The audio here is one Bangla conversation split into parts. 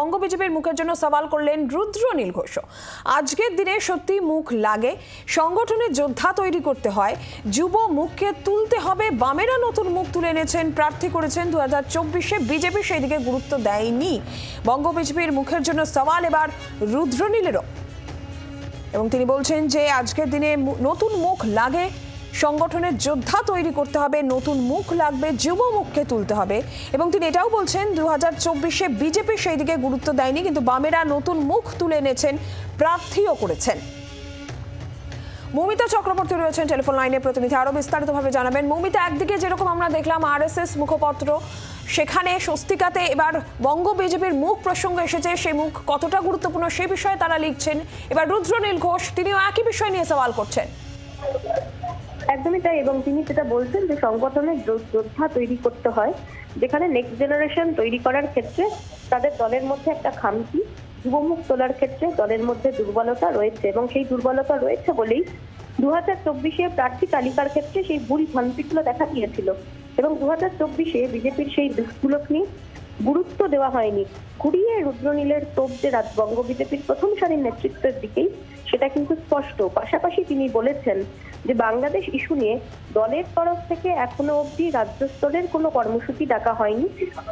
বঙ্গ বিজেপির মুখের জন্য সওয়াল করলেন রুদ্রনীল ঘোষ। আজকের দিনে সত্যি মুখ লাগে, সংগঠনের যোদ্ধা তৈরি করতে হয়, যুব মুখকে তুলতে হবে। বামেরা নতুন মুখ তুলে এনেছেন, প্রার্থী করেছেন 2024-এ, বিজেপি সেই দিকে গুরুত্ব দেয়নি। বঙ্গ বিজেপির মুখের জন্য সওয়াল এবার রুদ্রনীলেরও, এবং তিনি বলছেন যে আজকের দিনে নতুন মুখ লাগে, সংগঠনের যোদ্ধা তৈরি করতে হবে, নতুন মুখ লাগবে, যুব মুখকে তুলতে হবে। এবং তিনি এটাও বলছেন 2024-এ বিজেপি সেই দিকে গুরুত্ব দেয়নি, কিন্তু বামেরা নতুন মুখ তুলে এনেছেন, প্রার্থীও করেছেন। মৌমিতা চক্রবর্তী রয়েছেন টেলিফোন লাইনে, প্রতিনিধি আরো বিস্তারিতভাবে জানাবেন। মৌমিতা, একদিকে যেরকম আমরা দেখলাম আরএসএস মুখপত্র, সেখানে স্বস্তিকাতে এবার বঙ্গ বিজেপির মুখ প্রসঙ্গ এসেছে, সেই মুখ কতটা গুরুত্বপূর্ণ সেই বিষয়ে তারা লিখছেন। এবার রুদ্রনীল ঘোষ তিনিও একই বিষয় নিয়ে সওয়াল করছেন। একদমই তাই, এবং তিনি যেটা বলছেন যে সংগঠনের যোদ্ধা তৈরি করতে হয়, যেখানে নেক্সট জেনারেশন তৈরি করার ক্ষেত্রে তাদের দলের মধ্যে একটা খামতি, যুবমুখ তোলার ক্ষেত্রে দলের মধ্যে দুর্বলতা রয়েছে, এবং সেই দুর্বলতা রয়েছে বলেই 2024-এ প্রার্থী তালিকার ক্ষেত্রে সেই ভুল ভ্রান্তিগুলো দেখা দিয়েছিল, এবং 2024-এ বিজেপির সেই দিকগুলোকে নিয়ে গুরুত্ব দেওয়া হয়নি। ঘুরিয়ে রুদ্রনীলের তোপ যে বঙ্গ বিজেপির প্রথম সারির নেতৃত্বের দিকেই, সেটা কিন্তু স্পষ্ট। পাশাপাশি তিনি বলেছেন যে বাংলাদেশ ইস্যু নিয়ে দলের তরফ থেকে এখনো অবধি রাজ্য স্তরের কোনো কর্মসূচি ডাকা হয়নি।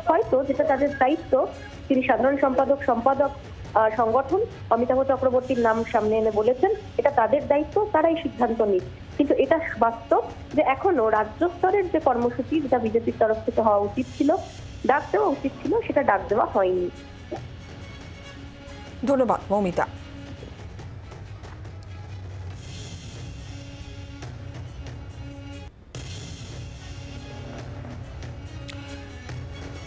হয়তো যেটা তাদের দায়িত্ব, তিনি সাধারণ সম্পাদক সংগঠন অমিতাভ চক্রবর্তীর নাম সামনে এনে বলেছেন এটা তাদের দায়িত্ব, তারাই সিদ্ধান্ত নিক। কিন্তু এটা বাস্তব যে এখনো রাজ্য স্তরের যে কর্মসূচি, যেটা বিজেপির তরফ থেকে হওয়া উচিত ছিল, ডাক দেওয়া উচিত ছিল, সেটা ডাক দেওয়া হয়নি। ধন্যবাদ মৌমিতা।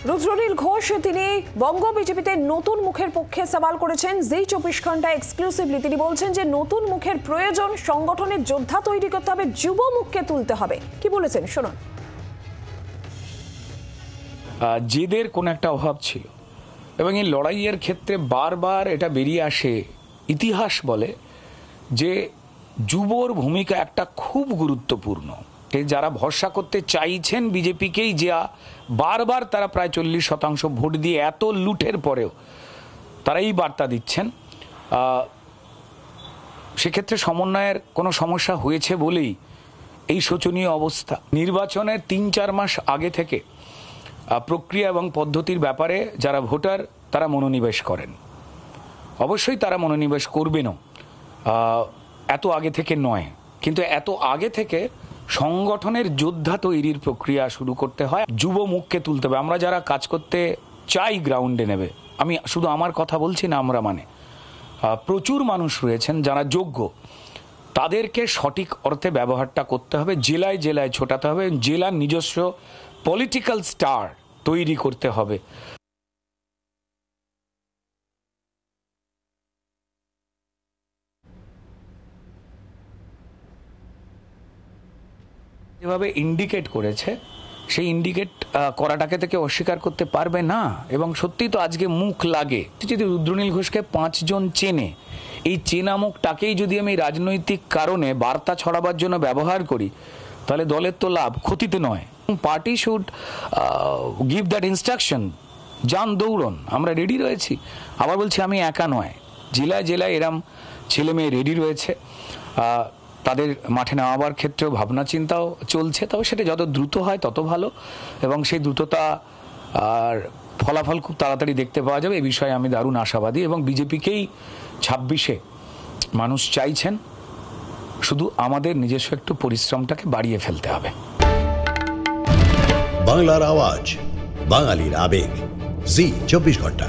রুদ্রনীল ঘোষ তিনি বঙ্গ বিজেপিতে নতুন মুখের পক্ষে সওয়াল করেছেন জি 24 ঘন্টা এক্সক্লুসিভলি। তিনি বলছেন যে নতুন মুখের প্রয়োজন, সংগঠনের যোদ্ধা তৈরি করতে হবে, যুব মুখকে তুলতে হবে। কি বলেছেন শুনুন। জেদের কোন একটা অভাব ছিল, এবং এই লড়াইয়ের ক্ষেত্রে বারবার এটা বেরিয়ে আসে। ইতিহাস বলে যে যুবর ভূমিকা একটা খুব গুরুত্বপূর্ণ। যারা ভরসা করতে চাইছেন বিজেপিকেই, যা বারবার তারা প্রায় 40% ভোট দিয়ে এত লুঠের পরেও তারা এই বার্তা দিচ্ছেন, সেক্ষেত্রে সমন্বয়ের কোনো সমস্যা হয়েছে বলেই এই শোচনীয় অবস্থা। নির্বাচনের 3-4 মাস আগে থেকে প্রক্রিয়া এবং পদ্ধতির ব্যাপারে যারা ভোটার তারা মনোনিবেশ করেন, অবশ্যই তারা মনোনিবেশ করবেনও, এত আগে থেকে নয়, কিন্তু এত আগে থেকে সংগঠনের যোদ্ধা তৈরির প্রক্রিয়া শুরু করতে হয়, যুব মুখকে তুলতে হবে। আমরা যারা কাজ করতে চাই গ্রাউন্ডে নেবে, আমি শুধু আমার কথা বলছি না, আমরা প্রচুর মানুষ রয়েছেন যারা যোগ্য, তাদেরকে সঠিক অর্থে ব্যবহারটা করতে হবে, জেলায় জেলায় ছোটাতে হবে, জেলার নিজস্ব পলিটিক্যাল স্টার তৈরি করতে হবে। যেভাবে ইন্ডিকেট করেছে, সেই ইন্ডিকেট করাটাকে থেকে অস্বীকার করতে পারবে না। এবং সত্যি তো আজকে মুখ লাগে। যদি রুদ্রনীল ঘোষকে 5 জন চেনে, এই চেনা মুখটাকেই যদি আমি রাজনৈতিক কারণে বার্তা ছড়াবার জন্য ব্যবহার করি, তাহলে দলের তো লাভ, ক্ষতিতে নয়। Party should give that instruction, যান দৌড়ন, আমরা রেডি রয়েছি। আবার বলছি, আমি একা নয়, জেলায় জেলায় এরম ছেলে মেয়ে রেডি রয়েছে, তাদের মাঠে নামাবার ক্ষেত্রেও ভাবনা চিন্তাও চলছে। তবে সেটা যত দ্রুত হয় তত ভালো, এবং সেই দ্রুততা আর ফলাফল খুব তাড়াতাড়ি দেখতে পাওয়া যাবে, এই বিষয়ে আমি দারুণ আশাবাদী। এবং বিজেপিকেই 26-এ মানুষ চাইছেন, শুধু আমাদের নিজস্ব একটু পরিশ্রমটাকে বাড়িয়ে ফেলতে হবে। বাংলার আওয়াজ, বাঙালির আবেগ, জি 24 ঘন্টা।